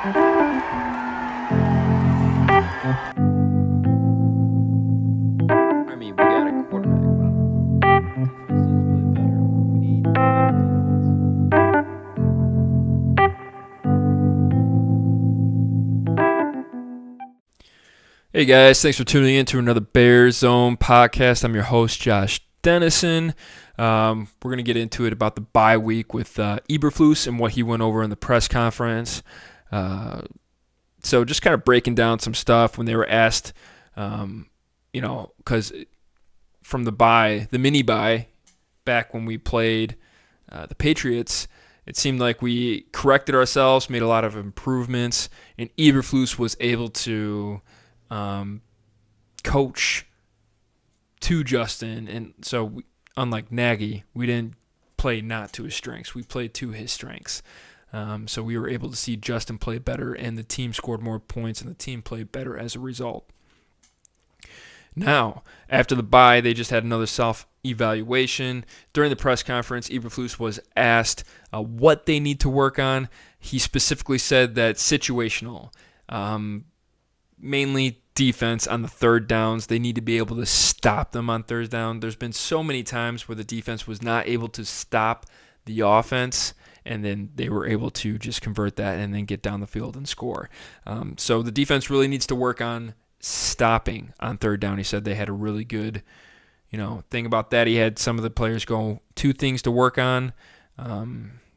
I mean, we got a quarterback. Hey guys, thanks for tuning in to another Bear Zone podcast. I'm your host, Josh Dennison. We're going to get into it about the bye week with Eberflus and what he went over in the press conference. So just kind of breaking down some stuff when they were asked, because from the mini bye, back when we played the Patriots, it seemed like we corrected ourselves, made a lot of improvements, and Eberflus was able to coach to Justin, and so unlike Nagy, we didn't play not to his strengths. We played to his strengths. So we were able to see Justin play better, and the team scored more points, and the team played better as a result. Now, after the bye, they just had another self-evaluation. During the press conference, Eberflus was asked what they need to work on. He specifically said that situational, mainly defense on the third downs. They need to be able to stop them on third down. There's been so many times where the defense was not able to stop the offense, and then they were able to just convert that and then get down the field and score. So the defense really needs to work on stopping on third down. He said they had a really good, thing about that. He had some of the players go two things to work on.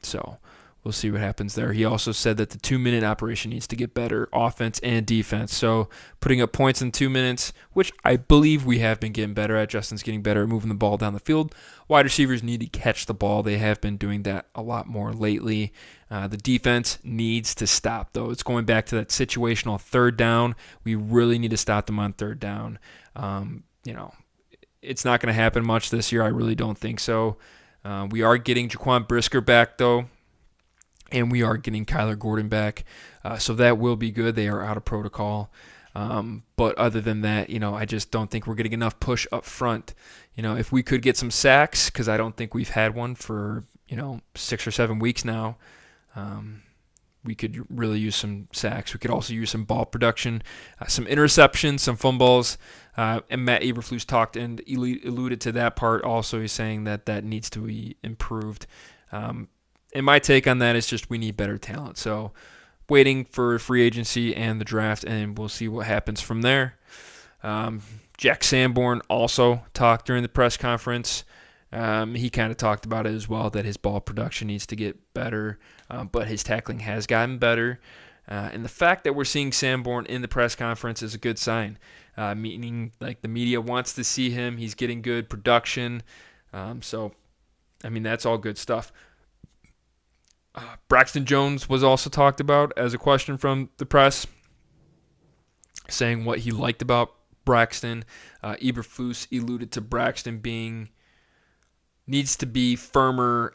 So we'll see what happens there. He also said that the 2-minute operation needs to get better, offense and defense. So putting up points in 2 minutes, which I believe we have been getting better at. Justin's getting better at moving the ball down the field. Wide receivers need to catch the ball. They have been doing that a lot more lately. The defense needs to stop, though. It's going back to that situational third down. We really need to stop them on third down. It's not going to happen much this year. I really don't think so. We are getting Jaquan Brisker back, though. And we are getting Kyler Gordon back, so that will be good. They are out of protocol. But other than that, I just don't think we're getting enough push up front. If we could get some sacks, because I don't think we've had one for, 6 or 7 weeks now, we could really use some sacks. We could also use some ball production, some interceptions, some fumbles. And Matt Eberflus talked and alluded to that part also. He's saying that needs to be improved. And my take on that is just we need better talent. So waiting for free agency and the draft, and we'll see what happens from there. Jack Sanborn also talked during the press conference. He kind of talked about it as well, that his ball production needs to get better, but his tackling has gotten better. And the fact that we're seeing Sanborn in the press conference is a good sign, meaning like the media wants to see him. He's getting good production. That's all good stuff. Braxton Jones was also talked about as a question from the press, saying what he liked about Braxton. Eberflus alluded to Braxton needs to be firmer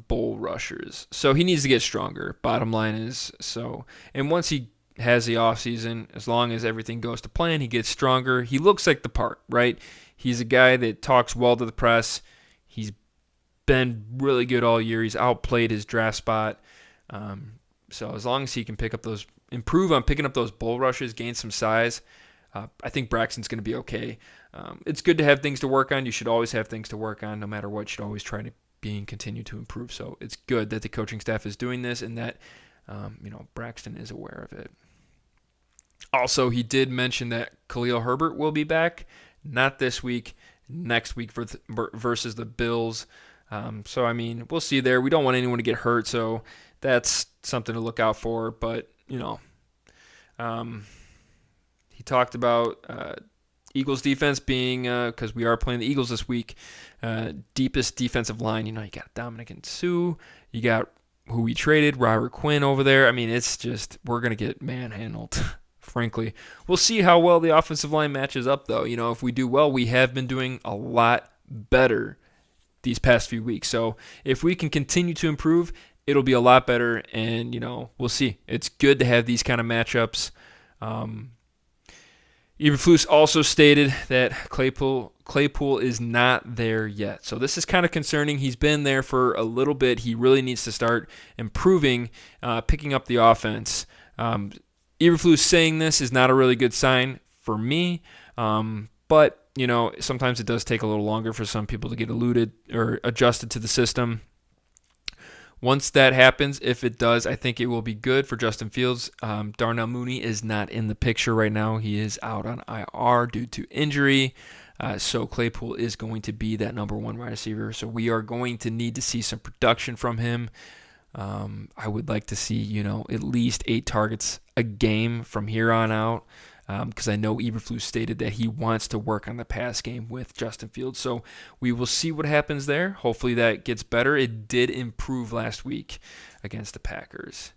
bull rushers. So he needs to get stronger. Bottom line is so. And once he has the offseason, as long as everything goes to plan, he gets stronger. He looks like the part, right? He's a guy that talks well to the press. He's been really good all year. He's outplayed his draft spot. So as long as he can improve on picking up those bull rushes, gain some size, I think Braxton's going to be okay. It's good to have things to work on. You should always have things to work on, no matter what. You should always try to continue to improve. So it's good that the coaching staff is doing this and that Braxton is aware of it. Also, he did mention that Khalil Herbert will be back, not this week, next week versus the Bills. We'll see there. We don't want anyone to get hurt, so that's something to look out for. But, he talked about Eagles defense being, because we are playing the Eagles this week, deepest defensive line. You got Dominic and Sue. You got who we traded, Robert Quinn over there. It's just, we're going to get manhandled, frankly. We'll see how well the offensive line matches up, though. If we do well, we have been doing a lot better these past few weeks. So if we can continue to improve, it'll be a lot better, and, we'll see. It's good to have these kind of matchups. Eberflus also stated that Claypool is not there yet. So this is kind of concerning. He's been there for a little bit. He really needs to start improving, picking up the offense. Eberflus saying this is not a really good sign for me, but sometimes it does take a little longer for some people to get eluded or adjusted to the system. Once that happens, if it does, I think it will be good for Justin Fields. Darnell Mooney is not in the picture right now. He is out on IR due to injury. So Claypool is going to be that number one wide receiver. So we are going to need to see some production from him. I would like to see, at least 8 targets a game from here on out. Because I know Eberflus stated that he wants to work on the pass game with Justin Fields. So we will see what happens there. Hopefully that gets better. It did improve last week against the Packers.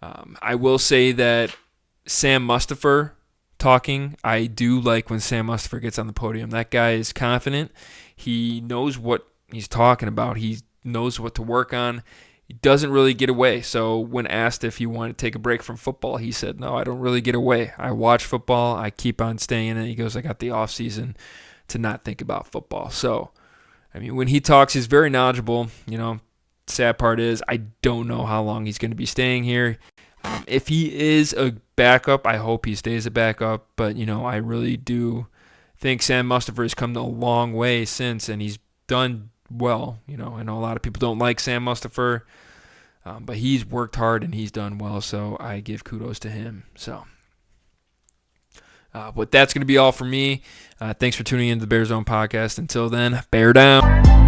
I will say that Sam Mustipher talking, I do like when Sam Mustipher gets on the podium. That guy is confident. He knows what he's talking about. He knows what to work on. He doesn't really get away. So when asked if he wanted to take a break from football, he said, no, I don't really get away. I watch football. I keep on staying in it. He goes, I got the off season to not think about football. So, when he talks, he's very knowledgeable. Sad part is I don't know how long he's going to be staying here. If he is a backup, I hope he stays a backup. But, I really do think Sam Mustipher has come a long way since, and he's done well. I know a lot of people don't like Sam Mustipher, but he's worked hard and he's done well, so I give kudos to him. So, but that's going to be all for me. Thanks for tuning into the Bear Zone podcast. Until then, bear down.